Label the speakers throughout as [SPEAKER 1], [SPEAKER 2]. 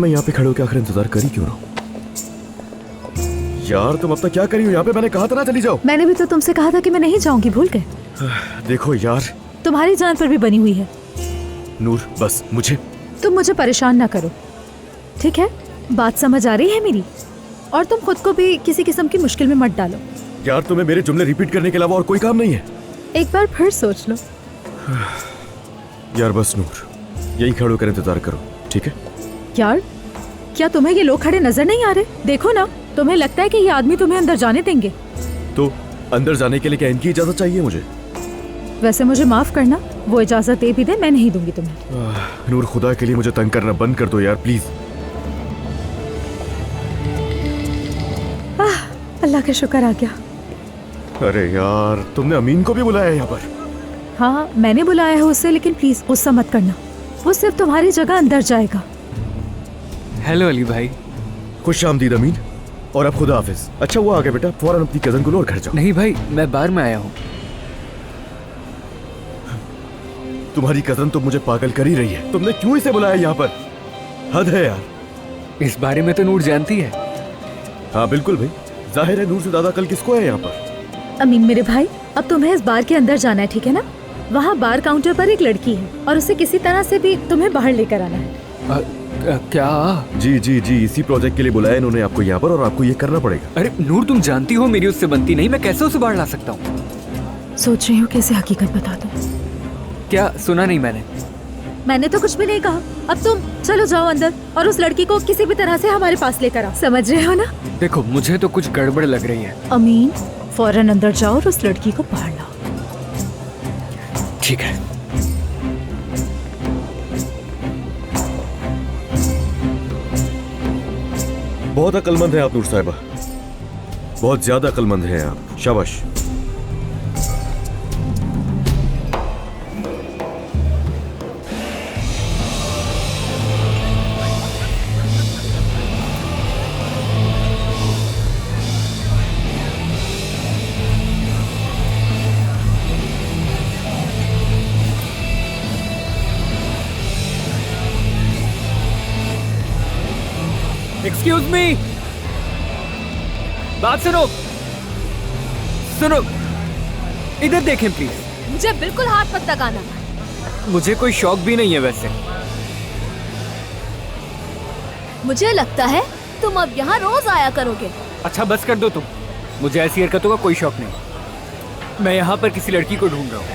[SPEAKER 1] मैं यहाँ पे खड़े होकर आखिर इंतजार कर ही क्यों रहा हूँ? यार तुम अब तक क्या करी हो यहाँ पे? मैंने कहा था ना चली जाओ।
[SPEAKER 2] मैंने भी तो तुमसे कहा था कि मैं नहीं जाऊंगी, भूल गए?
[SPEAKER 1] देखो यार,
[SPEAKER 2] तुम्हारी जान पर भी बनी हुई है।
[SPEAKER 1] नूर बस
[SPEAKER 2] तुम मुझे परेशान ना करो, ठीक है? बात समझ आ रही है मेरी? और तुम खुद को भी किसी किस्म की मुश्किल में मत डालो।
[SPEAKER 1] यार तुम्हें मेरे जुमले रिपीट करने के अलावा और कोई काम नहीं है?
[SPEAKER 2] एक बार फिर सोच लो।
[SPEAKER 1] यार बस नूर, यही खड़े होकर इंतजार करो, ठीक है?
[SPEAKER 2] यार क्या तुम्हें ये लोग खड़े नजर नहीं आ रहे? देखो ना, तुम्हें लगता है कि ये आदमी तुम्हें अंदर जाने देंगे?
[SPEAKER 1] तो अंदर जाने के लिए क्या इनकी इजाजत चाहिए मुझे?
[SPEAKER 2] वैसे मुझे माफ करना, वो इजाजत दे भी दे, मैं नहीं दूंगी तुम्हें।
[SPEAKER 1] नूर खुदा के लिए मुझे तंग करना बंद कर दो यार, प्लीज।
[SPEAKER 2] अल्लाह का शुक्र आ गया।
[SPEAKER 1] अरे यार तुमने अमीन को भी बुलाया है यहाँ पर?
[SPEAKER 2] हाँ मैंने बुलाया है उसे, लेकिन प्लीज गुस्सा मत करना, वो सिर्फ तुम्हारी जगह अंदर जाएगा।
[SPEAKER 3] हेलो अली भाई।
[SPEAKER 1] खुश आमदीद अमीन, और अब खुदा हाफिज। अच्छा वो आ गया बेटा, फौरन अपनी कजन को लो और घर जाओ।
[SPEAKER 3] नहीं भाई, मैं बाहर में आया हूँ।
[SPEAKER 1] तुम्हारी कजन तो मुझे पागल कर ही रही है, तुमने क्यों इसे बुलाया यहाँ पर? हद है यार।
[SPEAKER 3] इस बारे में तो नूर जानती है।
[SPEAKER 1] हाँ बिल्कुल भाई, जाहिर है नूर से ज्यादा कल किसको है यहाँ पर?
[SPEAKER 2] अमीन मेरे भाई, अब तुम्हें इस बार के अंदर जाना है, ठीक है ना? वहाँ बार काउंटर पर एक लड़की है और उसे किसी तरह से भी तुम्हें बाहर लेकर आना है।
[SPEAKER 3] क्या?
[SPEAKER 1] जी जी जी, इसी प्रोजेक्ट के लिए बुलाया इन्होंने आपको यहाँ पर, और आपको ये करना पड़ेगा।
[SPEAKER 3] अरे नूर तुम जानती हो मेरी उससे बनती नहीं, मैं कैसे उसे बाहर ला सकता हूँ?
[SPEAKER 2] सोच रही हूँ कैसे हकीकत बता दूँ।
[SPEAKER 3] क्या सुना नहीं
[SPEAKER 2] मैंने तो कुछ भी नहीं कहा। अब तुम चलो जाओ अंदर और उस लड़की को किसी भी तरह से हमारे पास लेकर आओ, समझ रहे हो ना?
[SPEAKER 3] देखो मुझे तो कुछ गड़बड़ लग रही है।
[SPEAKER 2] अमीन फौरन अंदर जाओ और उस लड़की को बाहर लाओ।
[SPEAKER 3] ठीक है।
[SPEAKER 1] बहुत अक्लमंद है आप नूर साहिबा, बहुत ज्यादा अक्लमंद हैं आप, शाबाश।
[SPEAKER 3] एक्सक्यूज मी, बात सुनो। इधर देखें प्लीज।
[SPEAKER 4] मुझे बिल्कुल हाथ मत लगाना।
[SPEAKER 3] मुझे कोई शौक भी नहीं है वैसे।
[SPEAKER 4] मुझे लगता है तुम अब यहाँ रोज आया करोगे।
[SPEAKER 3] अच्छा बस कर दो तुम, मुझे ऐसी हरकतों का कोई शौक नहीं। मैं यहाँ पर किसी लड़की को ढूंढ रहा हूँ।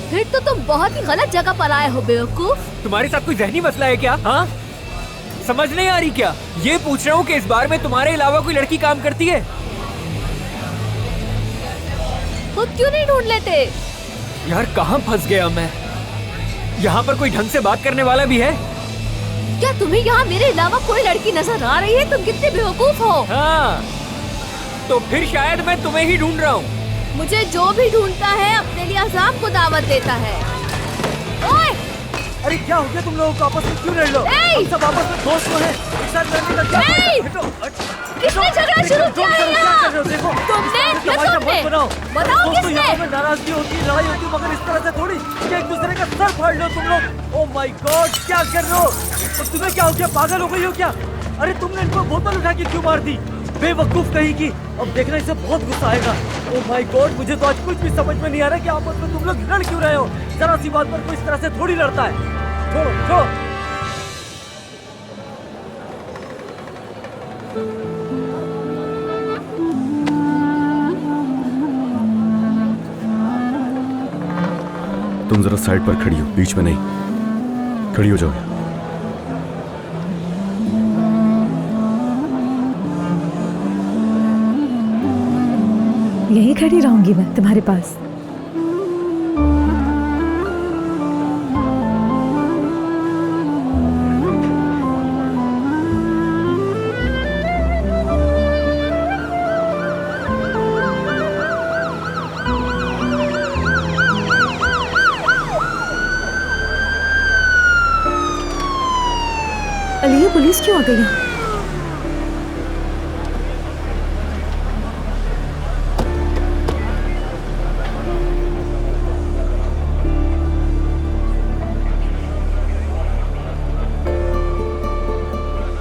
[SPEAKER 4] फिर तो तुम बहुत ही गलत जगह पर आए हो बेवकूफ।
[SPEAKER 3] तुम्हारे साथ कोई जहनी मसला है क्या? हाँ समझ नहीं आ रही क्या? ये पूछ रहा हूँ कि इस बार में तुम्हारे अलावा कोई लड़की काम करती है?
[SPEAKER 4] खुद क्यों नहीं ढूंढ लेते?
[SPEAKER 3] यार कहाँ फंस गया मैं? यहाँ पर कोई ढंग से बात करने वाला भी है?
[SPEAKER 4] क्या तुम्हें यहाँ मेरे अलावा कोई लड़की नजर आ रही है? तुम कितने बेवकूफ हो।
[SPEAKER 3] हाँ तो फिर शायद मैं तुम्हें ही ढूंढ रहा हूँ।
[SPEAKER 4] मुझे जो भी ढूंढता है अपने लिए अजाब को दावत देता है। ओए!
[SPEAKER 5] अरे क्या हो गया तुम लोगों को? आपस में क्यों लड़ लो? हम सब आपस में दोस्त तो हैं, एक साथ लड़ने का क्या फायदा?
[SPEAKER 4] किसने झगड़ा शुरू किया है यहाँ?
[SPEAKER 5] देखो
[SPEAKER 4] तुमने या तुमने?
[SPEAKER 5] बताओ
[SPEAKER 4] किसने?
[SPEAKER 5] यहाँ में नाराजगी होती है, लड़ाई होती है, मगर इस तरह से थोड़ी कि एक दूसरे का सर फाड़ लो तुम लोग। ओह माय गॉड, क्या कर रहे हो? तो तुम्हें क्या हो गया? पागल हो गई हो क्या? अरे तुमने इनको बोतल उठा के क्यों मार दी? बेवकूफ कहीं की। अब देखना इसे बहुत गुस्सा आएगा। ओह माय गॉड, मुझे तो आज कुछ भी समझ में नहीं आ रहा कि आपस में तुम लोग लड़ क्यों रहे हो? जरा सी बात पर कोई इस तरह से थोड़ी लड़ता है। छोड़ो छोड़ो।
[SPEAKER 1] तुम जरा साइड पर खड़ी हो, बीच में नहीं। खड़ी हो जाओ।
[SPEAKER 2] यहीं खड़ी रहूंगी मैं तुम्हारे पास। अली ये पुलिस क्यों आ गई यहाँ?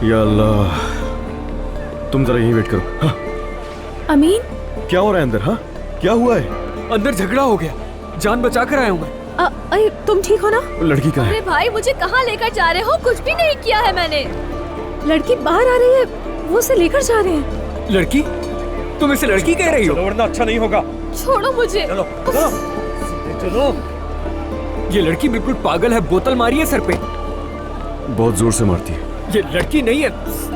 [SPEAKER 1] या अल्लाह, तुम जरा यहीं वेट करो। हाँ,
[SPEAKER 2] अमीन,
[SPEAKER 1] क्या हो रहा है अंदर? हाँ, क्या हुआ है?
[SPEAKER 3] अंदर झगड़ा हो गया, जान बचा कर आया हूँ मैं।
[SPEAKER 2] अरे तुम ठीक हो ना?
[SPEAKER 1] लड़की कहाँ
[SPEAKER 4] अरे
[SPEAKER 1] है?
[SPEAKER 4] भाई मुझे कहाँ लेकर जा रहे हो? कुछ भी नहीं किया है मैंने।
[SPEAKER 2] लड़की बाहर आ रही है, वो उसे लेकर जा रहे हैं।
[SPEAKER 3] लड़की? तुम इसे लड़की कह रही हो?
[SPEAKER 5] वरना अच्छा नहीं होगा।
[SPEAKER 4] छोड़ो मुझे।
[SPEAKER 5] चलो चलो सीधे चलो।
[SPEAKER 3] ये लड़की बिल्कुल पागल है, बोतल मारी है सर पे।
[SPEAKER 1] बहुत जोर से मारती है।
[SPEAKER 3] ये लड़की नहीं है,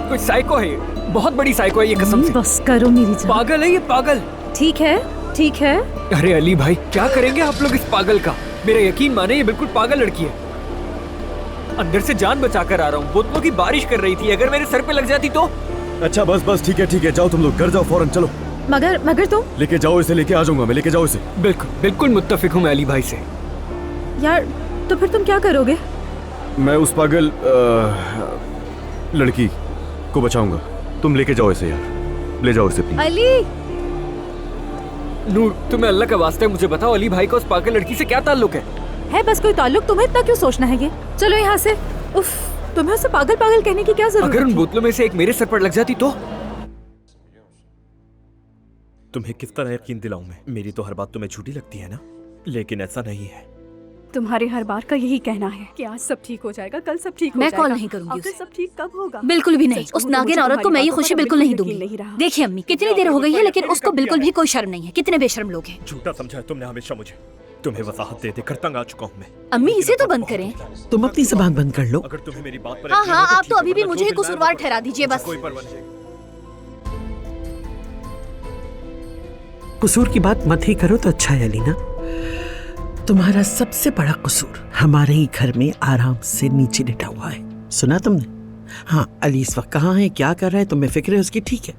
[SPEAKER 3] कोई साइको है, ये बहुत बड़ी साइको है ये, कसम से।
[SPEAKER 2] बस करो मेरी जान।
[SPEAKER 3] पागल है ये, पागल।
[SPEAKER 2] ठीक है, ठीक है।
[SPEAKER 3] अरे अली भाई, क्या करेंगे आप लोग इस पागल का? मेरा यकीन माने, ये बिल्कुल पागल लड़की है। अंदर से जान बचा कर आ रहा हूँ, बोतलों की बारिश कर रही थी, अगर मेरे सर पे लग जाती तो।
[SPEAKER 1] अच्छा बस बस, ठीक है, जाओ तुम लोग, घर जाओ फौरन, चलो।
[SPEAKER 2] मगर तुम
[SPEAKER 1] लेके जाओ इसे, लेके आ जाऊंगा मैं, लेके जाओ इसे।
[SPEAKER 3] बिल्कुल बिल्कुल मुत्तफिक हूँ मैं अली भाई से।
[SPEAKER 2] यार, तो फिर तुम क्या करोगे?
[SPEAKER 1] मैं उस पागल लड़की को बचाऊंगा। तुम लेके जाओ इसे यार, ले जाओ इसे प्लीज।
[SPEAKER 4] अली,
[SPEAKER 3] नूर, तुम्हें अल्लाह का वास्ता है मुझे बताओ, अली भाई का उस पागल लड़की से क्या ताल्लुक है?
[SPEAKER 2] है बस कोई ताल्लुक, तुम्हें इतना क्यों सोचना है ये? चलो यहाँ से। उफ, तुम्हें उसे पागल पागल कहने की क्या जरूरत
[SPEAKER 3] अगर उन
[SPEAKER 2] थी?
[SPEAKER 3] बोतलों में से एक मेरे सर पर लग जाती तो?
[SPEAKER 6] तुम्हें किस तरह यकीन दिलाऊं मैं? मेरी तो हर बात तुम्हें झूठी लगती है ना, लेकिन ऐसा नहीं है।
[SPEAKER 7] तुम्हारे हर बार का यही कहना है कि आज सब ठीक हो जाएगा, कल सब ठीक हो
[SPEAKER 4] मैं
[SPEAKER 7] जाएगा।
[SPEAKER 4] कॉल नहीं करूंगी
[SPEAKER 7] आखिर
[SPEAKER 4] उसे।
[SPEAKER 7] सब ठीक कब होगा?
[SPEAKER 4] बिल्कुल भी नहीं।
[SPEAKER 7] सच
[SPEAKER 4] उस
[SPEAKER 7] कहूं तो
[SPEAKER 4] नागिन
[SPEAKER 7] मुझे
[SPEAKER 4] औरत को मैं ये
[SPEAKER 7] तुम्हारी
[SPEAKER 4] खुशी
[SPEAKER 7] बातों
[SPEAKER 4] बिल्कुल
[SPEAKER 7] पर
[SPEAKER 4] नहीं
[SPEAKER 7] यकीन
[SPEAKER 4] दूंगी।
[SPEAKER 7] नहीं रहा।
[SPEAKER 4] देखिए अम्मी, कितनी देर हो गई है, लेकिन उसको बिल्कुल भी कोई शर्म नहीं है। कितने बेशर्म लोग हैं।
[SPEAKER 6] झूठा समझा है तुमने हमेशा मुझे। तुम्हें वजाहत दे देकर तंग आ चुका हूं मैं।
[SPEAKER 4] अम्मी, इसे तो बंद करें।
[SPEAKER 8] तुम अपनी जबान बंद कर लो।
[SPEAKER 6] अगर तुम्हें मेरी बात पर
[SPEAKER 4] हाँ
[SPEAKER 6] यकीन
[SPEAKER 4] हाँ,
[SPEAKER 6] हो
[SPEAKER 4] आप
[SPEAKER 6] ठीक
[SPEAKER 4] तो
[SPEAKER 6] है,
[SPEAKER 4] अभी भी
[SPEAKER 6] वरना
[SPEAKER 4] मुझे
[SPEAKER 6] जो
[SPEAKER 4] ही
[SPEAKER 6] मिल जाए
[SPEAKER 4] कसूरवार
[SPEAKER 6] वो
[SPEAKER 4] ठहरा दीजिए बस।
[SPEAKER 6] कोई परवाह नहीं।
[SPEAKER 8] कसूर की बात मत ही करो तो अच्छा है अलीना। तुम्हारा सबसे बड़ा कसूर हमारे ही घर में आराम से नीचे लेटा हुआ है। सुना तुमने? हाँ, अली इस वक्त कहाँ है, क्या कर रहा है, तुम्हें फिक्र है उसकी? ठीक है,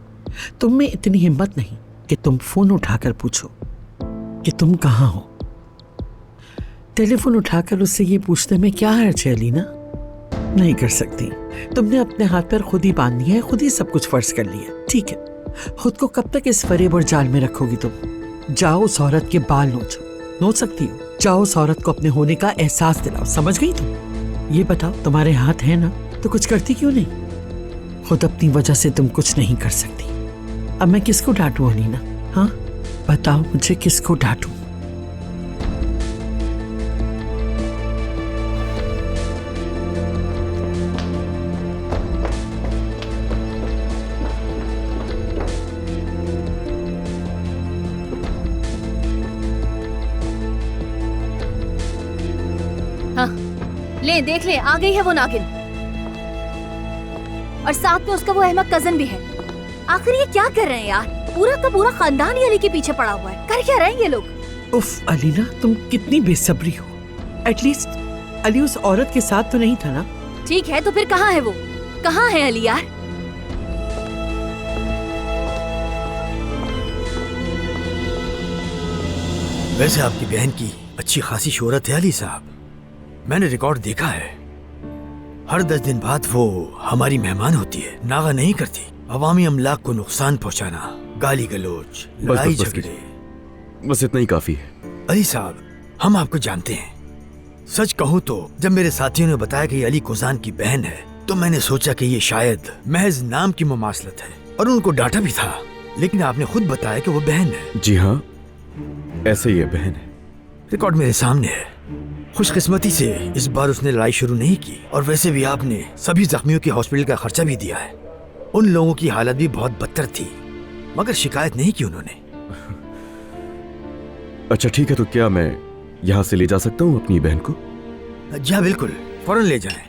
[SPEAKER 8] तुम में इतनी हिम्मत नहीं कि तुम फोन उठाकर पूछो कि तुम कहाँ हो। टेलीफोन उठाकर उससे ये पूछने में क्या हर्ज है अलीना? नहीं कर सकती। तुमने अपने हाथ पर खुद ही बांध दिया है, खुद ही सब कुछ फर्ज कर लिया। ठीक है, खुद को कब तक इस फरेब और जाल में रखोगी तुम? जाओ उस औरत के बाल नोच सकती हो। जाओ उस औरत को अपने होने का एहसास दिलाओ। समझ गई तुम? ये बताओ, तुम्हारे हाथ है ना, तो कुछ करती क्यों नहीं? खुद अपनी वजह से तुम कुछ नहीं कर सकती। अब मैं किसको डांटूं अलीना? हाँ बताओ मुझे, किसको डांटूं?
[SPEAKER 4] हाँ, ले देख ले, आ गई है वो नागिन। और साथ में उसका वो अहमद कजन भी है। आखिर ये क्या कर रहे हैं यार? पूरा का पूरा खानदान ही अली के पीछे पड़ा हुआ है। कर क्या रहे हैं ये लोग?
[SPEAKER 8] उफ अलीना, तुम कितनी बेसब्री हो। एटलीस्ट अली उस औरत के साथ तो नहीं था ना?
[SPEAKER 4] ठीक है, तो फिर कहाँ है वो? कहाँ है अली यार?
[SPEAKER 9] वैसे आपकी बहन की अच्छी खासी शोहरत है अली साहब, मैंने रिकॉर्ड देखा है। हर 10 दिन बाद वो हमारी मेहमान होती है, नागा नहीं करती। अवामी अमलाक को नुकसान पहुंचाना, गाली गलोच, लड़ाई
[SPEAKER 1] बस
[SPEAKER 9] झगड़े।
[SPEAKER 1] बस इतना ही काफी है।
[SPEAKER 9] अली साहब, हम आपको जानते हैं। सच कहूँ तो जब मेरे साथियों ने बताया कि ये अली कोजान की बहन है, तो मैंने सोचा कि ये शायद महज नाम की मुमासलत है, और उनको डांटा भी था। लेकिन आपने खुद बताया कि वो बहन है।
[SPEAKER 1] जी हाँ, ऐसे ही है, बहन है।
[SPEAKER 9] रिकॉर्ड मेरे सामने है। खुशकिस्मती से इस बार उसने लड़ाई शुरू नहीं की, और वैसे भी आपने सभी जख्मियों के हॉस्पिटल का खर्चा भी दिया है। उन लोगों की हालत भी बहुत बदतर थी, मगर शिकायत नहीं की उन्होंने।
[SPEAKER 1] अच्छा ठीक है, तो क्या मैं यहाँ से ले जा सकता हूँ अपनी बहन को?
[SPEAKER 9] जी हाँ बिल्कुल, फौरन ले जाएं।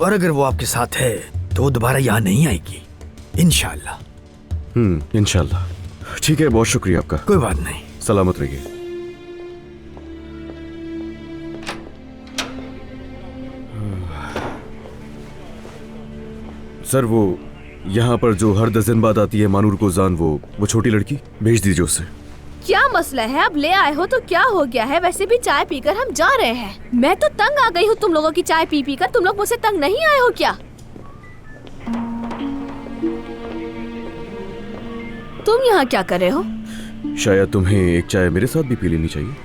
[SPEAKER 9] और अगर वो आपके साथ है तो वो दोबारा यहाँ नहीं आएगी, इंशाल्लाह।
[SPEAKER 1] इंशाल्लाह। ठीक है, बहुत शुक्रिया आपका।
[SPEAKER 9] कोई बात नहीं,
[SPEAKER 1] सलामत रहिए। सर, वो यहाँ पर जो हर 10 दिन बाद आती है मानूर कोजान, वो छोटी लड़की, भेज दीजिए उससे।
[SPEAKER 4] क्या मसला है? अब ले आए हो तो क्या हो गया है? वैसे भी चाय पीकर हम जा रहे हैं। मैं तो तंग आ गई हूँ तुम लोगों की चाय पी पी कर। तुम लोग मुझसे तंग नहीं आए हो क्या? तुम यहाँ क्या कर रहे हो?
[SPEAKER 1] शायद तुम्हें एक चाय मेरे साथ भी पी लेनी चाहिए,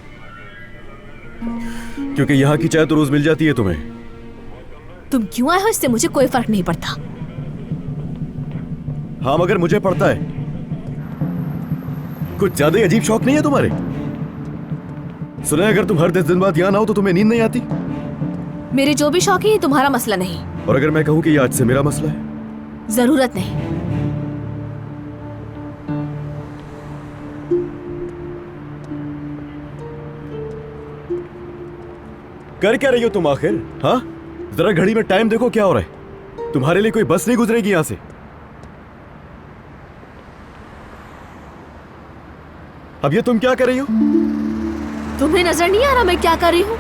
[SPEAKER 1] क्योंकि यहाँ की चाय तो रोज मिल जाती है तुम्हें।
[SPEAKER 4] तुम क्यों आए हो इससे मुझे कोई फर्क नहीं पड़ता।
[SPEAKER 1] हाँ, मगर मुझे पड़ता है। कुछ ज्यादा ही अजीब शौक नहीं है तुम्हारे? सुना है अगर तुम हर 10 दिन बाद यहाँ ना हो तो तुम्हें नींद नहीं आती।
[SPEAKER 4] मेरे जो भी शौक है ये तुम्हारा मसला नहीं।
[SPEAKER 1] और अगर मैं कहूँ कि ये आज से मेरा मसला है?
[SPEAKER 4] जरूरत नहीं।
[SPEAKER 1] कर क्या रही हो तुम आखिर? हाँ, जरा घड़ी में टाइम देखो क्या हो रहा है। तुम्हारे लिए कोई बस नहीं गुजरेगी यहां से। अब ये तुम क्या कर रही हो?
[SPEAKER 4] तुम्हें नजर नहीं आ रहा मैं क्या कर रही हूँ?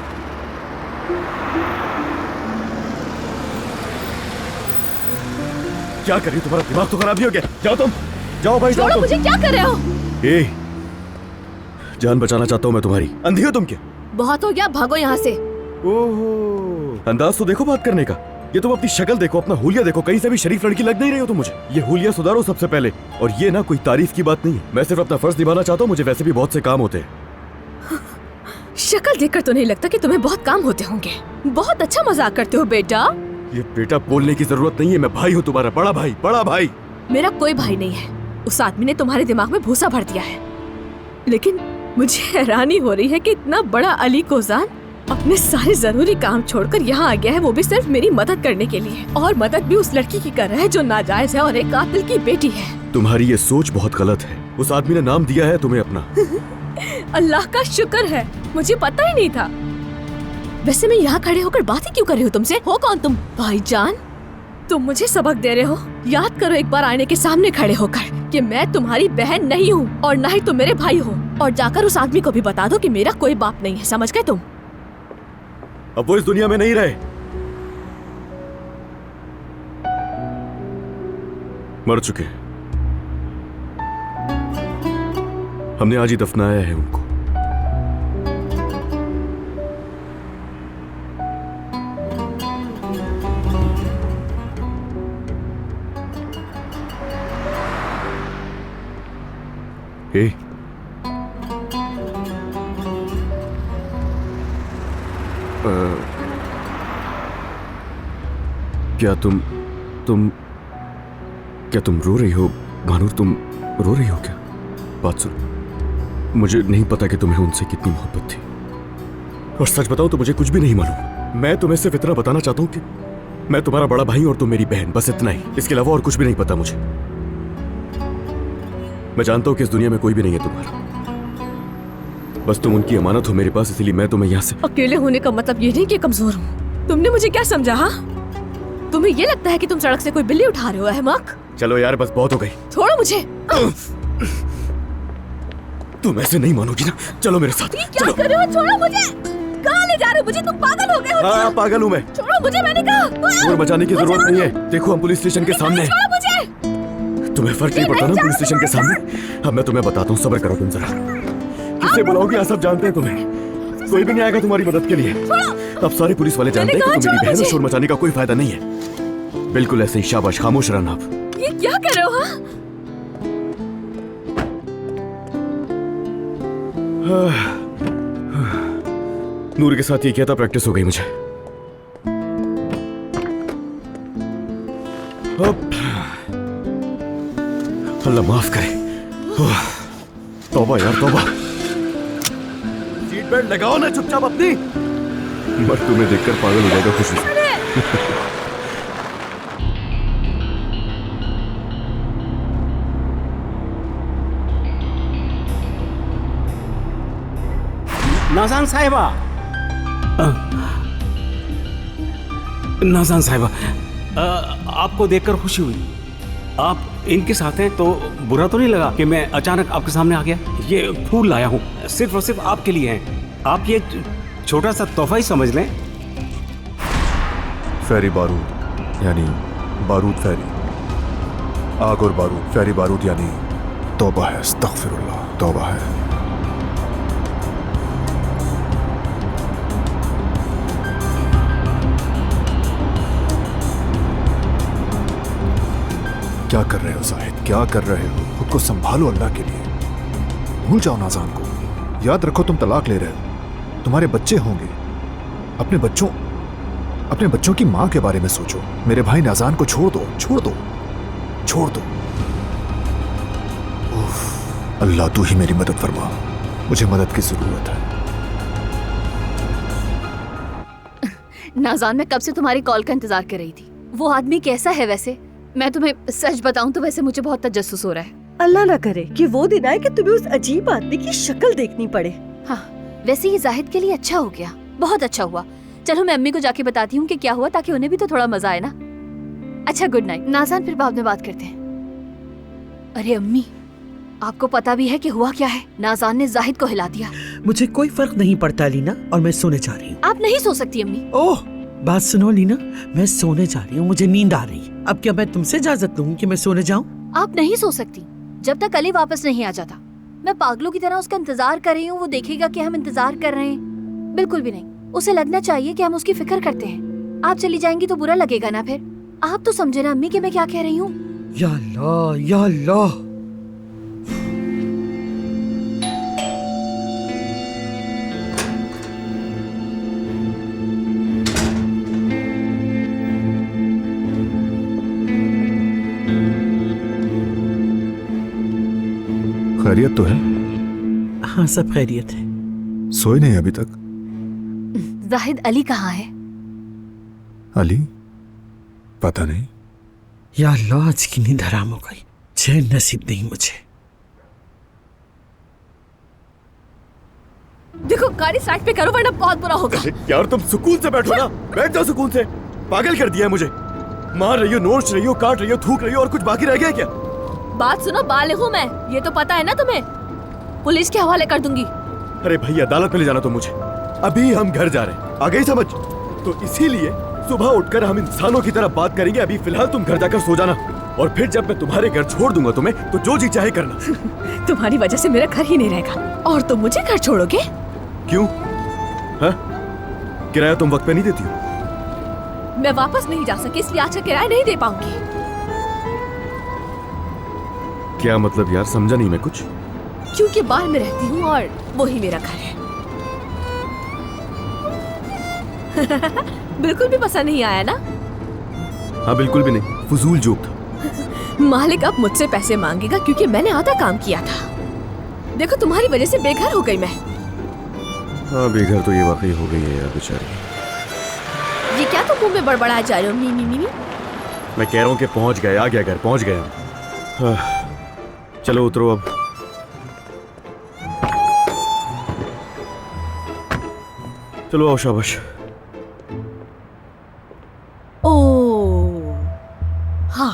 [SPEAKER 1] क्या कर रही हो? तुम्हारा दिमाग तो खराब ही हो गया। जाओ तुम, जाओ भाई जाओ।
[SPEAKER 4] छोड़ो मुझे, क्या कर रहे हो?
[SPEAKER 1] ए, जान बचाना चाहता हूं मैं तुम्हारी। अंधी हो तुम क्या?
[SPEAKER 4] बहुत हो गया, भागो यहाँ से।
[SPEAKER 1] ओहो, अंदाज तो देखो बात करने का। ये तुम अपनी शक्ल देखो, अपना हुलिया देखो, कहीं से भी शरीफ लड़की लग नहीं रही हो तुम मुझे। ये हुलिया सुधारो सबसे पहले। और ये ना कोई तारीफ की बात नहीं है, मैं सिर्फ अपना फर्ज निभाना चाहता हूँ। मुझे वैसे भी बहुत से काम होते हैं।
[SPEAKER 4] शक्ल देखकर तो नहीं लगता कि तुम्हें बहुत काम होते होंगे। बहुत अच्छा मजाक करते हो बेटा।
[SPEAKER 1] ये बेटा बोलने की जरूरत नहीं है, मैं भाई हूँ तुम्हारा, बड़ा भाई, बड़ा भाई।
[SPEAKER 4] मेरा कोई भाई नहीं है। उस आदमी ने तुम्हारे दिमाग में भूसा भर दिया है। लेकिन मुझे हैरानी हो रही है कि इतना बड़ा अली कोजान अपने सारे जरूरी काम छोड़कर यहाँ आ गया है, वो भी सिर्फ मेरी मदद करने के लिए। और मदद भी उस लड़की की कर रहा है जो नाजायज है और एक कातिल की बेटी है।
[SPEAKER 1] तुम्हारी ये सोच बहुत गलत है। उस आदमी ने नाम दिया है तुम्हें अपना।
[SPEAKER 4] अल्लाह का शुक्र है, मुझे पता ही नहीं था। वैसे मैं यहाँ खड़े होकर बात ही क्यों कर रही हूँ तुमसे? हो कौन तुम? भाईजान, तुम मुझे सबक दे रहे हो? याद करो एक बार आईने के सामने खड़े होकर कि मैं तुम्हारी बहन नहीं हूँ और ना ही तुम मेरे भाई हो। और जाकर उस आदमी को भी बता दो कि मेरा कोई बाप नहीं है। समझ गए तुम?
[SPEAKER 1] अब वो इस दुनिया में नहीं रहे, मर चुके। हमने आज ही दफनाया है उनको। हे, क्या तुम रो रही हो भानूर? तुम रो रही हो क्या? बात सुनो, मुझे नहीं पता कि तुम्हें उनसे कितनी मोहब्बत थी। और सच बताऊं तो मुझे कुछ भी नहीं मालूम। मैं तुम्हें सिर्फ इतना बताना चाहता हूं कि मैं तुम्हारा बड़ा भाई और तुम मेरी बहन, बस इतना ही। इसके अलावा और कुछ भी नहीं पता मुझे। मैं जानता हूं कि इस दुनिया में कोई भी नहीं है तुम्हारा, बस तुम उनकी अमानत हो मेरे पास, इसीलिए मैं तुम्हें यहाँ से।
[SPEAKER 4] अकेले होने का मतलब ये नहीं कि कमजोर हूँ। तुमने मुझे क्या समझा? हाँ, तुम्हें ये लगता है कि तुम सड़क से कोई बिल्ली उठा रहे हो? अहमक।
[SPEAKER 1] चलो यार, बस बहुत हो गई।
[SPEAKER 4] छोड़ो मुझे।
[SPEAKER 1] तुम ऐसे नहीं मानोगी ना। चलो मेरे साथ।
[SPEAKER 4] क्या कर रहे हो? छोड़ो मुझे। कहाँ ले जा रहे हो मुझे? तुम पागल हो गए हो?
[SPEAKER 1] हाँ, पागल हूँ मैं।
[SPEAKER 4] छोड़ो मुझे, मैंने कहा।
[SPEAKER 1] शोर मचाने की जरूरत नहीं है। देखो हम पुलिस स्टेशन के सामने हैं।
[SPEAKER 4] छोड़ो मुझे।
[SPEAKER 1] तुम्हें फर्क नहीं पड़ता ना पुलिस स्टेशन के सामने? अब मैं तुम्हें बताता हूँ, सब्र करो तुम जरा। किससे बुलाओगी? यहाँ सब जानते हैं तुम्हें। कोई भी नहीं आएगा तुम्हारी मदद के लिए। अब सारे पुलिस वाले जानते हैं कि तुम मेरी बहन हो। शोर मचाने का कोई फायदा नहीं है। बिल्कुल ऐसे ही, शाबाश, खामोश रहना। आप
[SPEAKER 4] ये क्या कर रहे हो?
[SPEAKER 1] हाँ? नूर के साथ ये किया था, प्रैक्टिस हो गई मुझे। अल्लाह माफ करे। तौबा यार, तौबा। सीट बेल्ट लगाओ ना चुपचाप अपनी। बस तुम्हें देखकर पागल हो जाएगा खुशी से।
[SPEAKER 10] नाज़ान साहिबा, नाज़ान साहिबा, आपको देखकर खुशी हुई। आप इनके साथ हैं तो बुरा तो नहीं लगा कि मैं अचानक आपके सामने आ गया? ये फूल लाया हूँ, सिर्फ और सिर्फ आपके लिए हैं। आप ये छोटा सा तोहफा ही समझ लें।
[SPEAKER 11] फेरी बारूद यानी बारूद फेरी, आग और बारूद, फेरी बारूद यानी तौबा है, अस्तगफिरुल्लाह, तौबा है। क्या कर रहे हो जाहिद? क्या कर रहे हो? खुद को संभालो अल्लाह के लिए। भूल जाओ नाज़ान को। याद रखो तुम तलाक ले रहे हो, तुम्हारे बच्चे होंगे। अपने बच्चों की माँ के बारे में सोचो। मेरे भाई नाज़ान को छोड़ दो, छोड़ दो, छोड़ दो। अल्लाह तू ही मेरी मदद फरमा, मुझे मदद की जरूरत है।
[SPEAKER 4] नाज़ान, मैं कब से तुम्हारी कॉल का इंतजार कर रही थी। वो आदमी कैसा है वैसे? मैं तुम्हें सच बताऊं तो वैसे मुझे बहुत तजस्सुस हो रहा है।
[SPEAKER 12] अल्लाह ना करे कि वो दिन आए कि तुम्हें उस अजीब आदमी की शक्ल देखनी पड़े।
[SPEAKER 4] हाँ, वैसे ये जाहिद के लिए अच्छा हो गया, बहुत अच्छा हुआ। चलो मैं अम्मी को जाके बताती हूँ कि क्या हुआ, ताकि उन्हें भी तो थोड़ा मजा आए ना। अच्छा, गुड नाइट नाज़ान, फिर बाद में बात करते हैं। अरे अम्मी, आपको पता भी है कि हुआ क्या है? नाज़ान ने जाहिद को हिला दिया।
[SPEAKER 8] मुझे कोई फर्क नहीं पड़ता लीना, और मैं सोने जा रही हूँ।
[SPEAKER 4] आप नहीं सो सकती अम्मी।
[SPEAKER 8] ओह, बात सुनो लीना, मैं सोने जा रही हूँ, मुझे नींद आ रही है। अब क्या मैं तुमसे इजाजत लूँ कि मैं सोने जाऊँ?
[SPEAKER 4] आप नहीं सो सकती जब तक अली वापस नहीं आ जाता। मैं पागलों की तरह उसका इंतजार कर रही हूँ। वो देखेगा कि हम इंतजार कर रहे हैं? बिल्कुल भी नहीं। उसे लगना चाहिए कि हम उसकी फिक्र करते हैं। आप चली जाएंगी तो बुरा लगेगा ना फिर। आप तो समझे ना अम्मी कि मैं क्या कह रही हूँ।
[SPEAKER 8] या अल्लाह, या अल्लाह।
[SPEAKER 11] खैरियत तो है?
[SPEAKER 8] हाँ, सब खैरियत है।
[SPEAKER 11] सोए नहीं अभी तक?
[SPEAKER 4] जाहिद, अली कहाँ है?
[SPEAKER 11] अली? पता नहीं।
[SPEAKER 8] या अल्लाह, आज की नींद हराम हो गई। चैन नसीब नहीं मुझे।
[SPEAKER 4] देखो, गाड़ी साइड पे करो वरना बहुत बुरा होगा।
[SPEAKER 1] यार तुम सुकून से बैठो ना, बैठ जाओ सुकून से। पागल कर दिया है मुझे। मार रही हो, नोच रही हो, काट रही हो, थूक रही हो, और कुछ बाकी रह गया क्या?
[SPEAKER 4] बात सुनो, बालिग हूँ मैं, ये तो पता है ना तुम्हें। पुलिस के हवाले कर दूंगी।
[SPEAKER 1] अरे भाई, अदालत में ले जाना तो मुझे। अभी हम घर जा रहे हैं, आ गई समझ? तो इसीलिए सुबह उठकर हम इंसानों की तरह बात करेंगे। अभी फिलहाल तुम घर जाकर सो जाना, और फिर जब मैं तुम्हारे घर छोड़ दूंगा तुम्हें, तो जो जी चाहे करना।
[SPEAKER 4] तुम्हारी वजह से मेरा घर ही नहीं रहेगा, और तुम मुझे घर छोड़ोगे?
[SPEAKER 1] क्यों? हाँ? किराया तुम वक्त पे नहीं देती हो?
[SPEAKER 4] मैं वापस नहीं जा सकी, इसलिए आज का किराया नहीं दे पाऊंगी।
[SPEAKER 1] क्या मतलब यार, समझा नहीं मैं कुछ।
[SPEAKER 4] क्योंकि बाहर में रहती हूँ और वही मेरा घर है। बिल्कुल भी पसंद नहीं आया ना?
[SPEAKER 1] हाँ, बिल्कुल भी नहीं, फजूल जोक था।
[SPEAKER 4] मालिक अब मुझसे पैसे मांगेगा क्योंकि मैंने आधा काम किया था। देखो, तुम्हारी वजह से बेघर हो गई मैं।
[SPEAKER 1] हाँ, बेघर तो ये वाकई हो गई है यार बेचारी।
[SPEAKER 4] ये क्या तुम मुंह में बड़बड़ा जा रहे हो? मी मी मी।
[SPEAKER 1] मैं कह रहा हूँ कि पहुंच गए, आ गया घर, पहुंच गए हम। हाँ, चलो उतरो अब। चलो आओ, शाबाश।
[SPEAKER 4] ओ हाँ,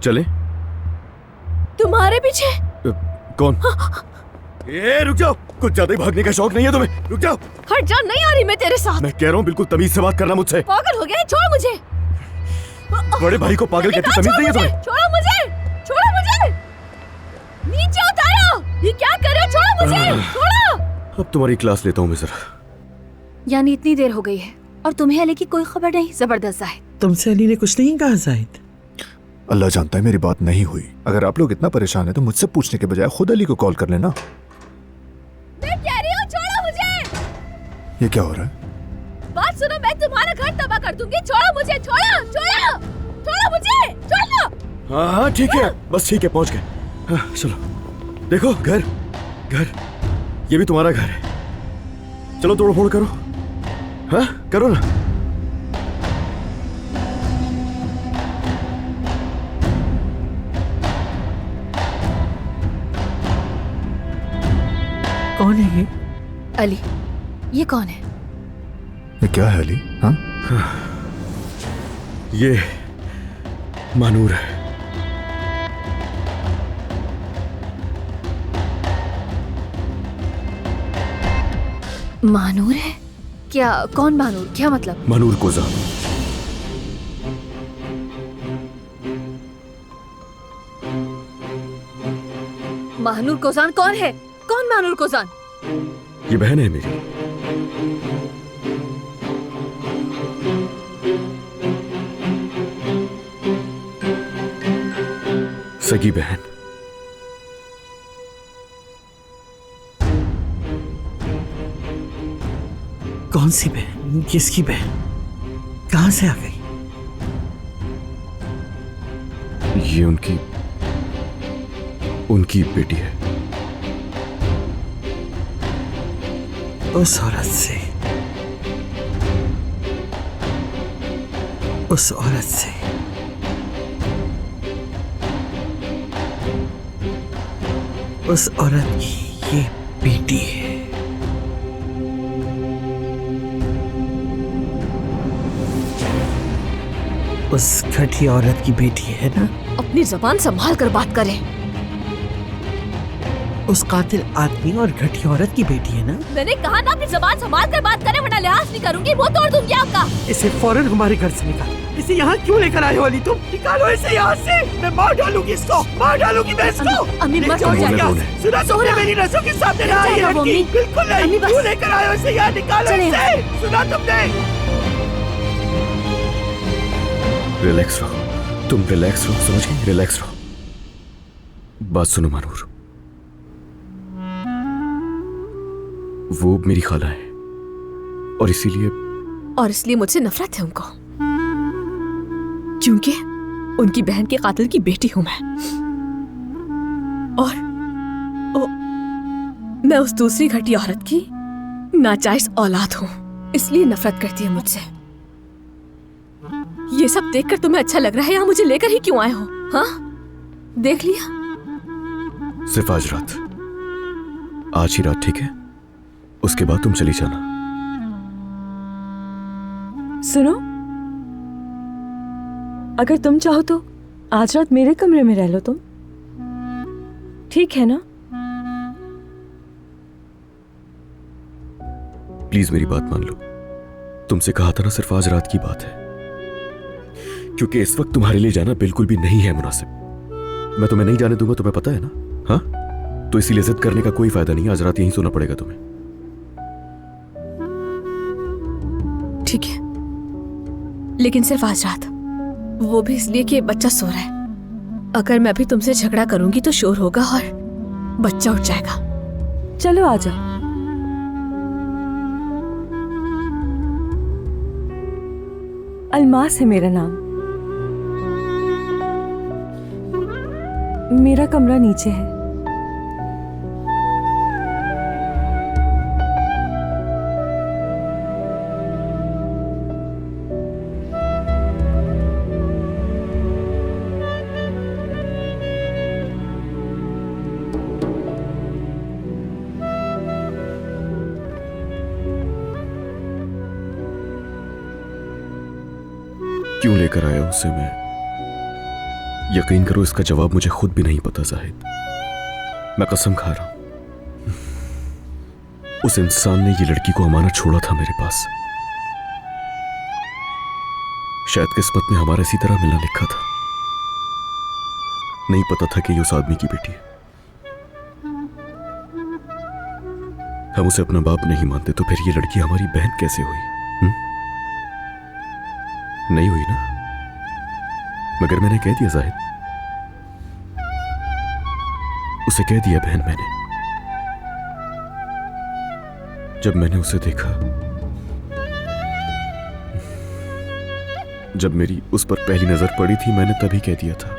[SPEAKER 1] चले?
[SPEAKER 4] तुम्हारे पीछे
[SPEAKER 1] कौन? ए, रुक जाओ, कुछ ज्यादा ही भागने का शौक नहीं है तुम्हें? रुक जाओ।
[SPEAKER 4] हट जा, नहीं आ रही मैं तेरे साथ।
[SPEAKER 1] मैं कह रहा हूँ बिल्कुल तमीज से बात करना मुझसे।
[SPEAKER 4] पागल हो गया है, छोड़ मुझे।
[SPEAKER 1] बड़े भाई को पागल कहते तमीज नहीं है तुम्हें?
[SPEAKER 4] छोड़ो मुझे, छोड़ो मुझे, नीचे उतारो। ये क्या कर रहे हो? छोड़ो मुझे, छोड़ो।
[SPEAKER 1] अब तुम्हारी क्लास लेता हूँ मैं जरा।
[SPEAKER 4] यानी इतनी देर हो गई है और तुम्हें अली की कोई खबर नहीं? जबरदस्त जाहिद।
[SPEAKER 8] तुमसे अली ने कुछ नहीं कहा जाहिद?
[SPEAKER 11] अल्लाह जानता है मेरी बात नहीं हुई। अगर आप लोग इतना परेशान है तो मुझसे पूछने के बजाय खुद अली को कॉल कर लेना।
[SPEAKER 4] मैं कह रही हूँ, छोड़ो मुझे।
[SPEAKER 11] ये क्या हो रहा है?
[SPEAKER 4] बात सुनो, मैं तुम्हारा घर तबाह कर दूंगी। छोड़ो मुझे, छोड़ो, छोड़ो, छोड़ो मुझे, छोड़ो।
[SPEAKER 1] हाँ हाँ ठीक है, बस ठीक है, पहुंच गए। हाँ, चलो देखो, घर घर ये भी तुम्हारा घर है। चलो तोड़ फोड़ करो। हाँ, करो ना।
[SPEAKER 8] कौन है ये?
[SPEAKER 4] अली। ये कौन है?
[SPEAKER 11] ये क्या है अली? हाँ?
[SPEAKER 1] ये मानूर है।
[SPEAKER 4] मानूर है? क्या? कौन मानूर? क्या मतलब?
[SPEAKER 1] मानूर कोजा।
[SPEAKER 4] मानूर कोजान कौन है? कौन मानूर कोजान?
[SPEAKER 1] ये बहन है मेरी। सगी बहन।
[SPEAKER 8] कौन सी बहन? किसकी बहन? कहां से आ गई?
[SPEAKER 1] ये उनकी बेटी है।
[SPEAKER 8] उस औरत से, उस औरत से उस औरत की ये बेटी है। उस घटिया औरत की बेटी है ना?
[SPEAKER 4] अपनी जबान संभाल कर बात करें।
[SPEAKER 8] उस कातिल आदमी और घटिया औरत की बेटी है ना?
[SPEAKER 4] मैंने कहा ना अपनी जबान संभाल कर बात करें, वरना लिहाज नहीं करूंगी, वो तोड़ दूंगी आपका।
[SPEAKER 8] इसे फौरन हमारे घर से निकालो। इसे यहाँ क्यों लेकर आए हो अली तुम? निकालो इसे यहाँ से। मैं मार डालूंगी इसको, मार डालूंगी मैं इसको।
[SPEAKER 4] अम्मी मत
[SPEAKER 8] सुना तुमने मेरी नसों के सामने लड़ाई है लड़की? बिल्कुल नहीं। क्यों लेकर आए हो इसे यहाँ? निकालो इसे। सुना तुमने?
[SPEAKER 1] रिलैक्स रहो, तुम रिलैक्स रहो, समझ गई? रिलैक्स रहो। बात सुनो मानूर, वो मेरी खाला है और इसीलिए
[SPEAKER 4] मुझसे नफरत है उनको, क्योंकि उनकी बहन के कातिल की बेटी हूं मैं, और मैं उस दूसरी घटिया औरत की नाजायज औलाद हूं, इसलिए नफरत करती है मुझसे। ये सब देखकर तुम्हें अच्छा लग रहा है? यहाँ मुझे लेकर ही क्यों आए हो? हाँ, देख लिया?
[SPEAKER 1] सिर्फ आज रात, आज ही रात, ठीक है? उसके बाद तुम चली जाना।
[SPEAKER 12] सुनो, अगर तुम चाहो तो आज रात मेरे कमरे में रह लो तुम, ठीक है ना?
[SPEAKER 1] प्लीज मेरी बात मान लो। तुमसे कहा था ना सिर्फ आज रात की बात है, क्योंकि इस वक्त तुम्हारे लिए जाना बिल्कुल भी नहीं है मुनासिब। मैं तुम्हें नहीं जाने दूंगा, तुम्हें पता है ना? हाँ, तो इसीलिए जिद करने का कोई फायदा नहीं। आज रात यहीं सोना पड़ेगा तुम्हें।
[SPEAKER 4] ठीक है, लेकिन सिर्फ आज रात, वो भी इसलिए कि बच्चा सो रहा है। अगर मैं भी तुमसे झगड़ा करूंगी तो शोर होगा और बच्चा उठ जाएगा।
[SPEAKER 12] चलो आ जाओ। अलमास है मेरा नाम। मेरा कमरा नीचे है।
[SPEAKER 1] क्यों लेकर आया उसे मैं? यकीन करो इसका जवाब मुझे खुद भी नहीं पता जाहिद। मैं कसम खा रहा हूं, उस इंसान ने ये लड़की को अमानत छोड़ा था मेरे पास। शायद किस्मत में हमारा इसी तरह मिलना लिखा था। नहीं पता था कि ये उस आदमी की बेटी है। हम उसे अपना बाप नहीं मानते तो फिर ये लड़की हमारी बहन कैसे हुई? नहीं हुई ना? मगर मैंने कह दिया जाहिद, उसे कह दिया बहन मैंने। जब मैंने उसे देखा, जब मेरी उस पर पहली नजर पड़ी थी, मैंने तभी कह दिया था।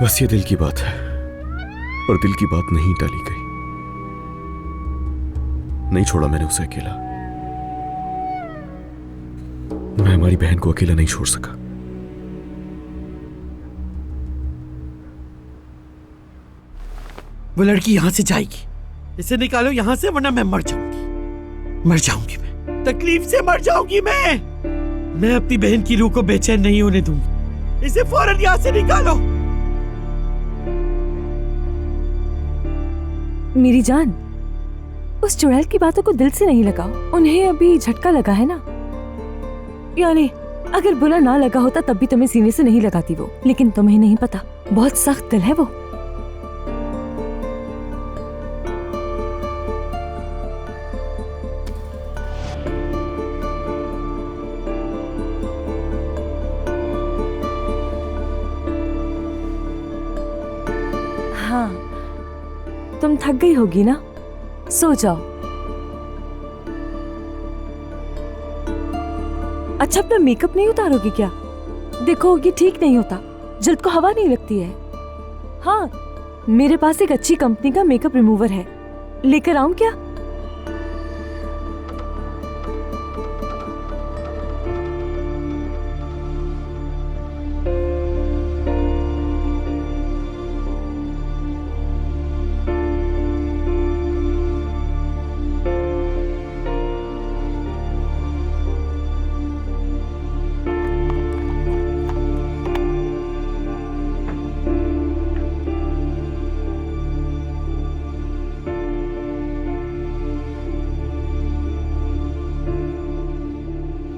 [SPEAKER 1] बस ये दिल की बात है और दिल की बात नहीं टाली गई। नहीं छोड़ा मैंने उसे अकेला। मैं हमारी बहन को अकेला नहीं छोड़ सका।
[SPEAKER 8] वो लड़की यहां से जाएगी। इसे निकालो यहां से, वरना मैं मर जाऊंगी। मर जाऊंगी मैं, तकलीफ से मर जाऊंगी मैं अपनी बहन की रूह को बेचैन नहीं होने दूंगी। इसे फौरन यहां से निकालो।
[SPEAKER 12] मेरी जान, उस चुड़ैल की बातों को दिल से नहीं लगाओ। उन्हें अभी झटका लगा है ना। यानी अगर बुरा ना लगा होता तब भी तुम्हें सीने से नहीं लगाती वो। लेकिन तुम्हें नहीं पता, बहुत सख्त दिल है वो। हाँ, तुम थक गई होगी ना, सो जाओ। अच्छा, अपना मेकअप नहीं उतारोगी क्या? देखो ये ठीक नहीं होता, जल्द को हवा नहीं लगती है। हाँ, मेरे पास एक अच्छी कंपनी का मेकअप रिमूवर है, लेकर आऊं क्या?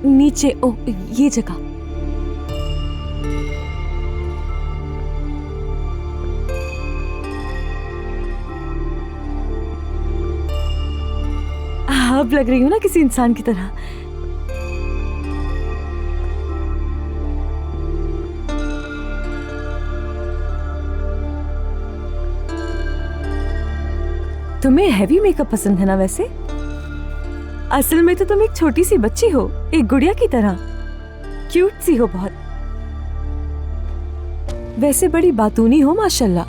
[SPEAKER 12] नीचे, ओ ये जगह। अब लग रही हूँ ना किसी इंसान की तरह। तुम्हें हैवी मेकअप पसंद है ना? वैसे असल में तो तुम एक छोटी सी बच्ची हो, एक गुड़िया की तरह, क्यूट सी हो बहुत। वैसे बड़ी बातूनी हो माशाल्लाह।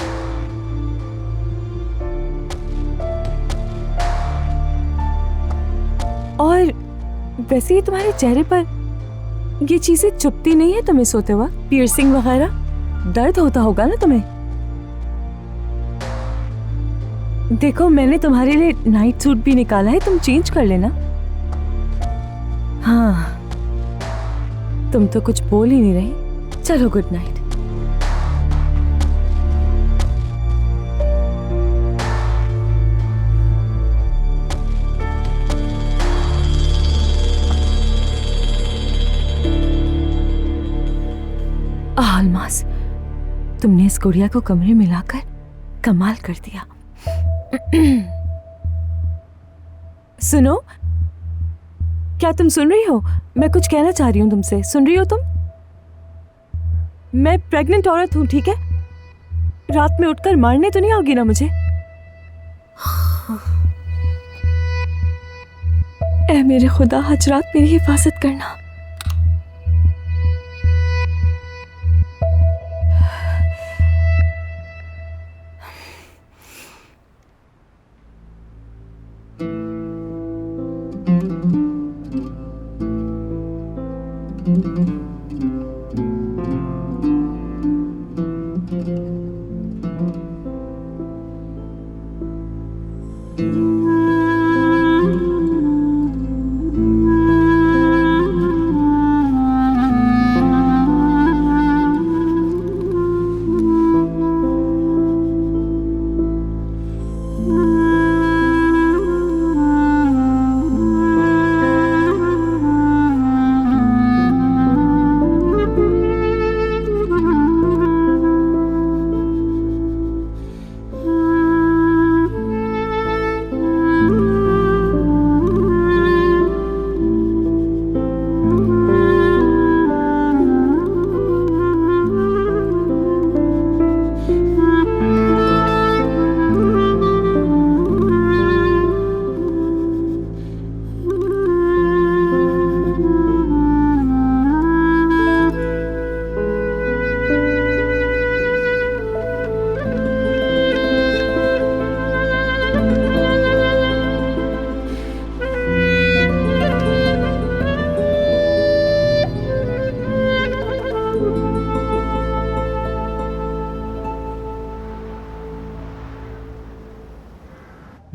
[SPEAKER 12] और वैसे ही तुम्हारे चेहरे पर ये चीजें चुभती नहीं है तुम्हें सोते वक्त? पियर्सिंग वगैरह, दर्द होता होगा ना तुम्हें? देखो, मैंने तुम्हारे लिए नाइट सूट भी निकाला है, तुम चेंज कर लेना। हाँ, तुम तो कुछ बोल ही नहीं रही। चलो, गुड नाइट। अलमास, तुमने इस गुड़िया को कमरे में लाकर कमाल कर दिया। सुनो, क्या तुम सुन रही हो? मैं कुछ कहना चाह रही हूँ तुमसे। सुन रही हो तुम? मैं प्रेग्नेंट औरत हूँ, ठीक है? रात में उठकर मारने तो नहीं आओगी ना मुझे? ऐ मेरे खुदा, आज रात मेरी हिफाजत करना।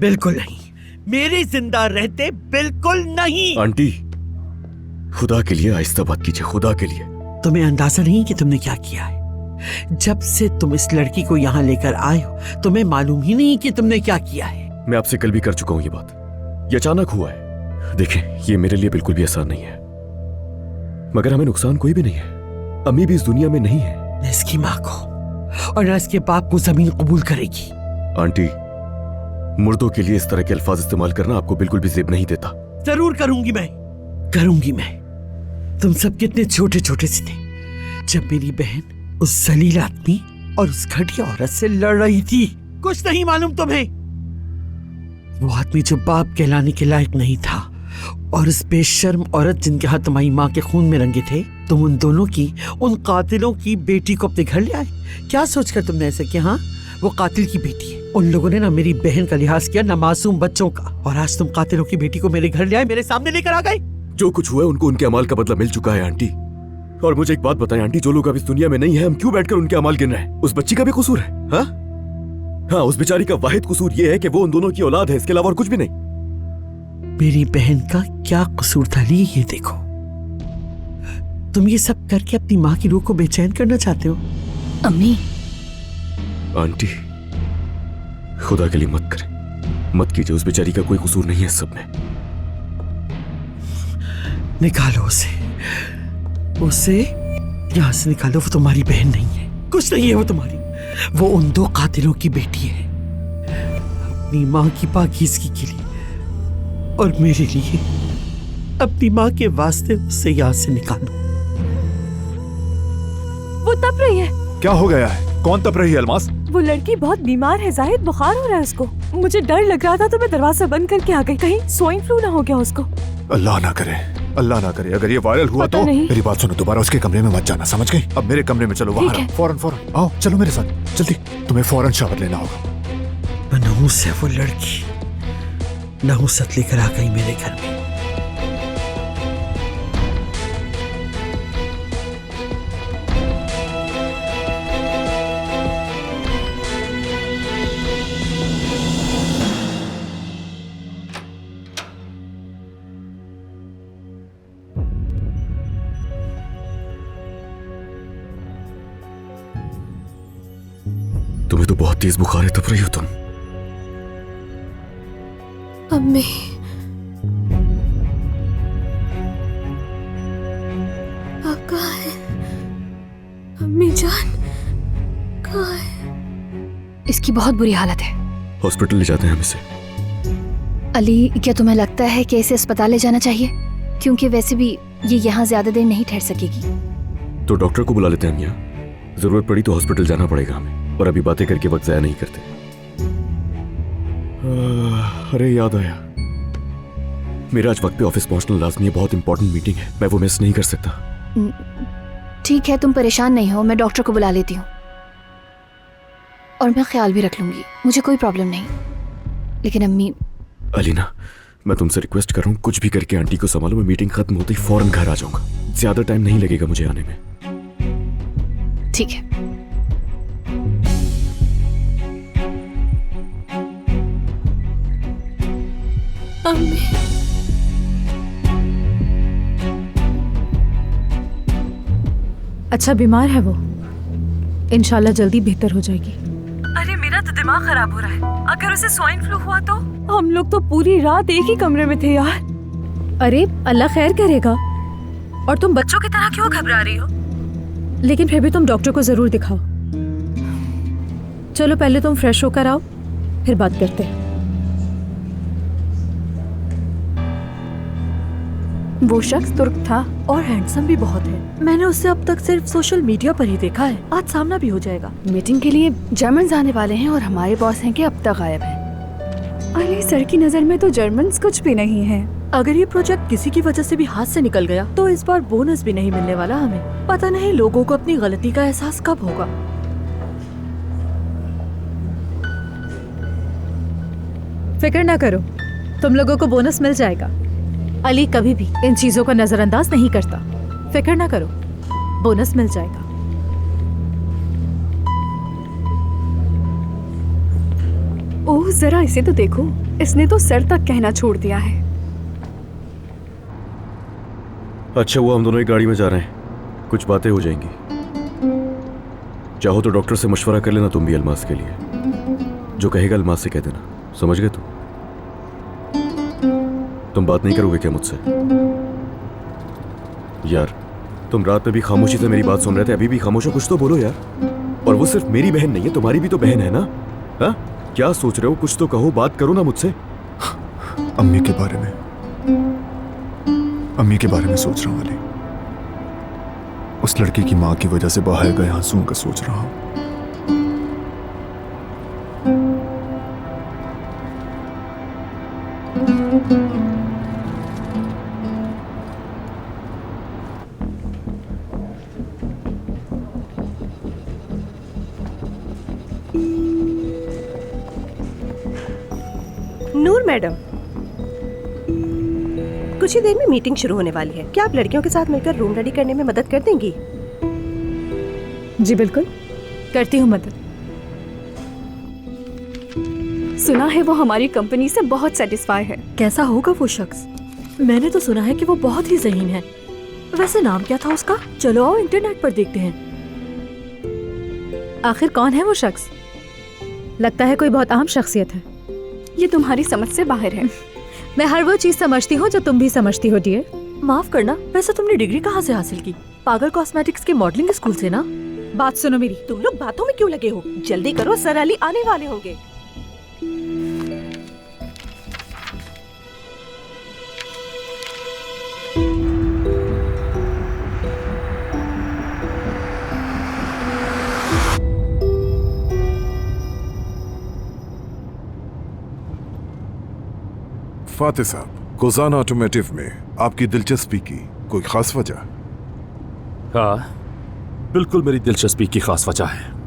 [SPEAKER 8] बिल्कुल नहीं, मेरे जिंदा रहते बिल्कुल नहीं।
[SPEAKER 1] आंटी, खुदा के लिए आहिस्ता बात कीजिए, खुदा के लिए।
[SPEAKER 8] तुम्हें अंदाजा नहीं कि तुमने क्या किया है। जब से तुम इस लड़की को यहाँ लेकर आए हो, तुम्हें मालूम ही नहीं कि तुमने क्या किया है।
[SPEAKER 1] मैं आपसे कल भी कर चुका हूँ ये बात। ये अचानक हुआ है। देखें, ये मेरे लिए बिल्कुल भी आसान नहीं है, मगर हमें नुकसान कोई भी नहीं है। अम्मी भी इस दुनिया में नहीं है।
[SPEAKER 8] न इसकी माँ को और न इसके बाप को जमीन कबूल करेगी।
[SPEAKER 1] आंटी, मुर्दों के लिए इस तरह के अल्फाज इस्तेमाल करना आपको बिल्कुल भी जेब नहीं देता।
[SPEAKER 8] जरूर करूंगी मैं। तुम सब कितने छोटे छोटे से थे जब मेरी बहन उस जलील आदमी और उस घटिया औरत से लड़ रही थी। कुछ नहीं मालूम तुम्हें। वो आदमी जो बाप कहलाने के लायक नहीं था और उस बेशर्म औरत जिनके हाथ तुम्हारी माँ के खून में रंगे थे, तुम उन दोनों की, उन कातिलों की बेटी को अपने घर ले आए क्या सोचकर तुमने ऐसे किया? हाँ, वो कातिल की बेटी है। उन लोगों ने ना मेरी बहन का लिहाज किया, ना मासूम बच्चों का, और आज तुम कातिलों की बेटी को मेरे घर ले आए, मेरे सामने लेकर आ गए।
[SPEAKER 1] जो कुछ हुआ है उनको उनके अमाल का बदला मिल चुका है आंटी। और मुझे एक बात बताएं आंटी, जो लोग अब इस दुनिया में नहीं है, हम क्यों बैठकर उनके अमाल गिन रहे हैं? उस बच्ची का भी कसूर है? हाँ हाँ, उस बेचारी का वाहिद कसूर ये है कि वो उन दोनों की औलाद है, इसके अलावा और कुछ भी नहीं।
[SPEAKER 8] मेरी बहन का क्या कसूर था ली? ये देखो, तुम ये सब करके अपनी माँ की रूह को बेचैन करना चाहते हो।
[SPEAKER 4] अम्मी,
[SPEAKER 1] आंटी खुदा के लिए मत करें, मत कीजिए। उस बेचारी का कोई कसूर नहीं है इस सब में।
[SPEAKER 8] निकालो उसे यहां से निकालो। वो तुम्हारी बहन नहीं है, कुछ नहीं है वो तुम्हारी। वो उन दो कातिलों की बेटी है। अपनी माँ की पाकीज़गी के लिए और मेरे लिए, अपनी माँ के वास्ते उसे यहां से निकालो।
[SPEAKER 12] वो तप रही है।
[SPEAKER 11] क्या हो गया है? कौन तप रही है अलमास?
[SPEAKER 12] वो लड़की बहुत बीमार है जाहिद, बुखार हो रहा है उसको। मुझे डर लग रहा था तो मैं दरवाजा बंद करके आ गई, कहीं स्वाइन फ्लू ना हो गया उसको।
[SPEAKER 11] अल्लाह ना करे, अल्लाह ना करे। अगर ये वायरल हुआ तो मेरी बात सुनो, दोबारा उसके कमरे में मत जाना, समझ गई? अब मेरे कमरे में चलो, वहाँ फौरन आओ, चलो मेरे साथ जल्दी। तुम्हें फौरन शावर लेना होगा।
[SPEAKER 8] मनहूस है वो लड़की, नहुसत लेकर आ गई मेरे घर में।
[SPEAKER 1] तुम्हें तो बहुत तेज बुखार है, तप रही हो तुम।
[SPEAKER 4] अम्मी, आप कहाँ हैं? अम्मी जान कहाँ है? इसकी बहुत बुरी हालत है।
[SPEAKER 1] हॉस्पिटल ले जाते हैं हम इसे।
[SPEAKER 4] अली, क्या तुम्हें लगता है कि इसे अस्पताल ले जाना चाहिए? क्योंकि वैसे भी ये यहाँ ज्यादा देर नहीं ठहर सकेगी।
[SPEAKER 1] तो डॉक्टर को बुला लेते हैं हम यहाँ। जरूरत पड़ी तो हॉस्पिटल जाना पड़ेगा हमें, और अभी बातें करके वक्त जाया नहीं करते। अरे याद आया, मेरा आज वक्त पे ऑफिस पहुंचना लाजमी है, बहुत इंपॉर्टेंट मीटिंग है, मैं वो मिस नहीं कर सकता।
[SPEAKER 4] ठीक है, तुम परेशान नहीं हो, मैं डॉक्टर को बुला लेती हूँ और मैं ख्याल भी रख लूंगी, मुझे कोई प्रॉब्लम नहीं। लेकिन अम्मी।
[SPEAKER 1] अलीना, मैं तुमसे रिक्वेस्ट कर रहा हूँ, कुछ भी करके आंटी को संभालो। मैं मीटिंग खत्म होते ही फौरन घर आ जाऊंगा, ज्यादा टाइम नहीं लगेगा मुझे आने में।
[SPEAKER 4] ठीक है। अम्मी,
[SPEAKER 2] अच्छा बीमार है वो, इंशाल्लाह जल्दी बेहतर हो जाएगी।
[SPEAKER 12] अरे मेरा तो दिमाग खराब हो रहा है। अगर उसे स्वाइन फ्लू हुआ तो? हम लोग तो पूरी रात एक ही कमरे में थे यार।
[SPEAKER 2] अरे अल्लाह खैर करेगा। और तुम बच्चों की तरह क्यों घबरा रही हो? लेकिन फिर भी तुम डॉक्टर को जरूर दिखाओ। चलो पहले तुम फ्रेश होकर आओ, फिर बात करते हैं।
[SPEAKER 7] वो शख्स तुर्क था और हैंडसम भी बहुत है। मैंने उससे अब तक सिर्फ सोशल मीडिया पर ही देखा है। आज सामना भी हो जाएगा। मीटिंग के लिए जर्मन आने वाले हैं और हमारे बॉस हैं कि अब तक गायब हैं। अली सर की नजर में तो जर्मन्स कुछ भी नहीं है। अगर ये प्रोजेक्ट किसी की वजह से भी हाथ से निकल गया तो इस बार बोनस भी नहीं मिलने वाला हमें। पता नहीं लोगों को अपनी गलती का एहसास कब होगा।
[SPEAKER 2] फिक्र ना करो, तुम लोगों को बोनस मिल जाएगा। अली कभी भी इन चीजों का नजरअंदाज नहीं करता। फिक्र ना करो, बोनस मिल जाएगा।
[SPEAKER 7] ओह जरा इसे तो देखो, इसने तो सर तक कहना छोड़ दिया है।
[SPEAKER 1] अच्छा हुआ हम दोनों एक गाड़ी में जा रहे हैं, कुछ बातें हो जाएंगी। चाहो तो डॉक्टर से मशवरा कर लेना तुम भी अलमास के लिए। जो कहेगा अलमास से कह देना, समझ गए तुम बात नहीं करोगे क्या मुझसे? यार तुम रात में भी खामोशी से मेरी बात सुन रहे थे, अभी भी खामोश हो, कुछ तो बोलो यार। और वो सिर्फ मेरी बहन नहीं है, तुम्हारी भी तो बहन है ना? हाँ, क्या सोच रहे हो? कुछ तो कहो, बात करो ना मुझसे।
[SPEAKER 11] अम्मी के बारे में, अम्मी के बारे में सोच रहा हूँ अली। उस लड़की की माँ की वजह से बहाए गए आंसुओं का सोच रहा हूँ।
[SPEAKER 13] नूर मैडम, कुछ ही देर में मीटिंग शुरू होने वाली है। क्या आप लड़कियों के साथ मिलकर रूम रेडी करने में मदद कर देंगी?
[SPEAKER 2] जी बिल्कुल, करती हूँ मदद।
[SPEAKER 7] सुना है वो हमारी कंपनी से बहुत सेटिस्फाई है। कैसा होगा वो शख्स? मैंने तो सुना है कि वो बहुत ही ज़हीन है। वैसे नाम क्या था उसका? चलो आओ इंटरनेट पर देखते हैं।
[SPEAKER 2] आखिर कौन है वो शख्स? लगता है कोई बहुत आम शख्सियत है।
[SPEAKER 7] ये तुम्हारी समझ से बाहर है।
[SPEAKER 2] मैं हर वो चीज समझती हूँ जो तुम भी समझती हो डियर।
[SPEAKER 7] माफ करना, वैसे तुमने डिग्री कहाँ से हासिल की? पागल कॉस्मेटिक्स के मॉडलिंग स्कूल से ना?
[SPEAKER 2] बात सुनो मेरी।
[SPEAKER 13] तुम लोग बातों में क्यों लगे हो? जल्दी करो, सर अली आने वाले होंगे।
[SPEAKER 11] फातिह साहब, गोजाना ऑटोमेटिव में आपकी दिलचस्पी की कोई खास वजह?
[SPEAKER 14] हाँ, बिल्कुल मेरी दिलचस्पी की खास वजह है।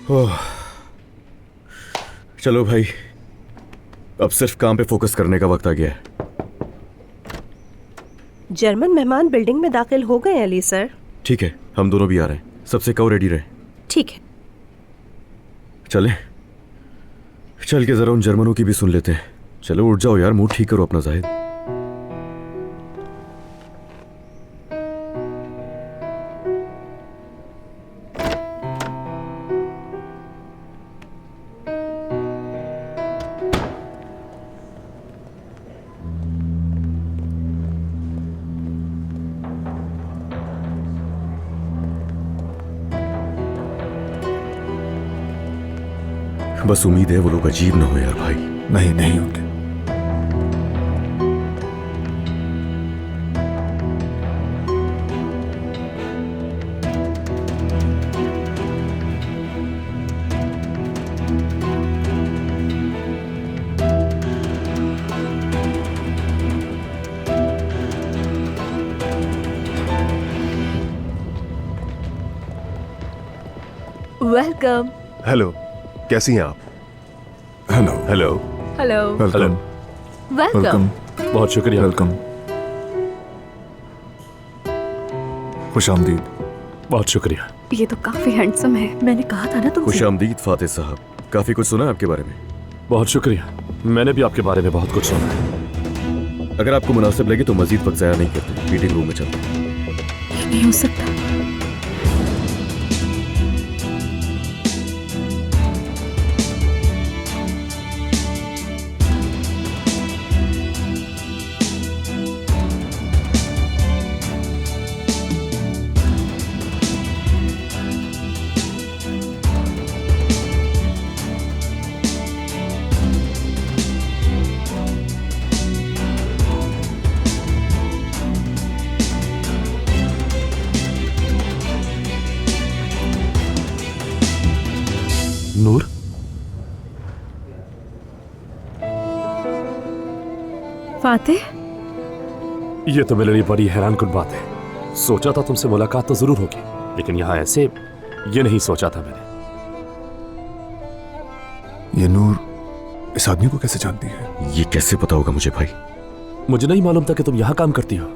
[SPEAKER 1] ओह, चलो भाई, अब सिर्फ काम पे फोकस करने का वक्त आ गया है।
[SPEAKER 13] जर्मन मेहमान बिल्डिंग में दाखिल हो गए अली सर।
[SPEAKER 1] ठीक है, हम दोनों भी आ रहे हैं। सबसे कहो रेडी रहे।
[SPEAKER 13] ठीक है।
[SPEAKER 1] चले, चल के जरा उन जर्मनों की भी सुन लेते हैं। चलो उठ जाओ यार, मूड ठीक करो अपना जाहिद। बस उम्मीद है वो लोग अजीब ना हो यार भाई।
[SPEAKER 11] नहीं नहीं होंगे।
[SPEAKER 7] वेलकम।
[SPEAKER 11] हेलो, कैसी हैं आप? Hello hello
[SPEAKER 7] hello.
[SPEAKER 11] Welcome.
[SPEAKER 7] Welcome.
[SPEAKER 14] बहुत शुक्रिया।
[SPEAKER 11] वेलकम। खुशामदीद।
[SPEAKER 14] बहुत शुक्रिया।
[SPEAKER 7] ये तो काफी हैंडसम है। मैंने कहा था ना तुमसे।
[SPEAKER 1] खुशामदीद फातिह साहब, काफी कुछ सुना है आपके बारे में।
[SPEAKER 14] बहुत शुक्रिया, मैंने भी आपके बारे में बहुत कुछ सुना है।
[SPEAKER 1] अगर आपको मुनासिब लगे तो मजीद वक्त ज़ाया नहीं करते, मीटिंग रूम में चलते हैं।
[SPEAKER 7] ये नहीं हो सकता।
[SPEAKER 14] नूर,
[SPEAKER 2] फातिह,
[SPEAKER 14] ये तो मेरे लिए बड़ी हैरानकुन बात है। सोचा था तुमसे मुलाकात तो जरूर होगी, लेकिन यहाँ ऐसे ये नहीं सोचा था मैंने।
[SPEAKER 11] ये नूर इस आदमी को कैसे जानती है?
[SPEAKER 1] ये कैसे पता होगा मुझे भाई?
[SPEAKER 14] मुझे नहीं मालूम था कि तुम यहाँ काम करती हो।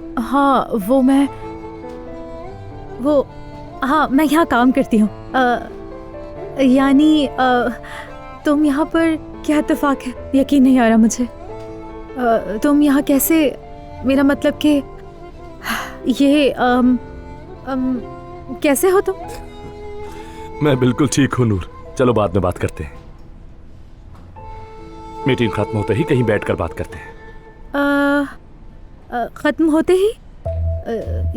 [SPEAKER 2] हाँ मैं यहाँ काम करती हूँ। यानी तुम यहाँ पर क्या इत्तेफाक है, यकीन नहीं आ रहा मुझे। तुम यहाँ कैसे, मेरा मतलब कि ये कैसे हो तुम?
[SPEAKER 14] मैं बिल्कुल ठीक हूँ नूर, चलो बाद में बात करते हैं। मीटिंग खत्म होते ही कहीं बैठकर बात करते हैं।
[SPEAKER 2] खत्म होते ही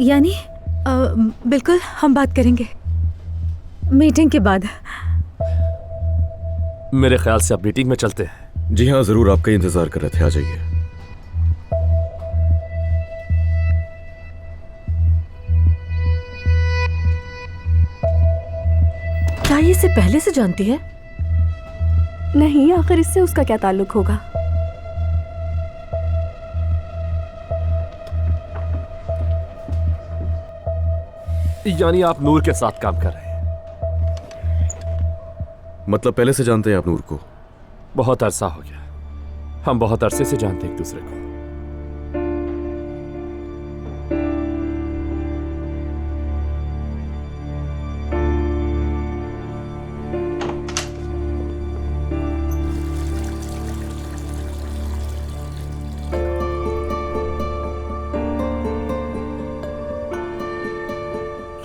[SPEAKER 2] यानी बिल्कुल हम बात करेंगे मीटिंग के बाद।
[SPEAKER 14] मेरे ख्याल से अब मीटिंग में चलते हैं।
[SPEAKER 1] जी हाँ जरूर, आपका इंतजार कर रहे थे, आ जाइए।
[SPEAKER 7] क्या ये इसे पहले से जानती है? नहीं, आखिर इससे उसका क्या ताल्लुक होगा?
[SPEAKER 14] यानी आप नूर के साथ काम कर रहे हैं?
[SPEAKER 1] मतलब पहले से जानते हैं आप नूर को?
[SPEAKER 14] बहुत अरसा हो गया, हम बहुत अरसे से जानते हैं एक दूसरे को।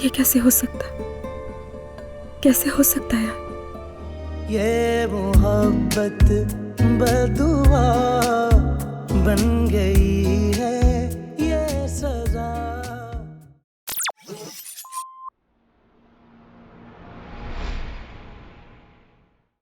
[SPEAKER 2] ये कैसे हो सकता, कैसे हो सकता है?
[SPEAKER 15] ये मोहब्बत बदुआ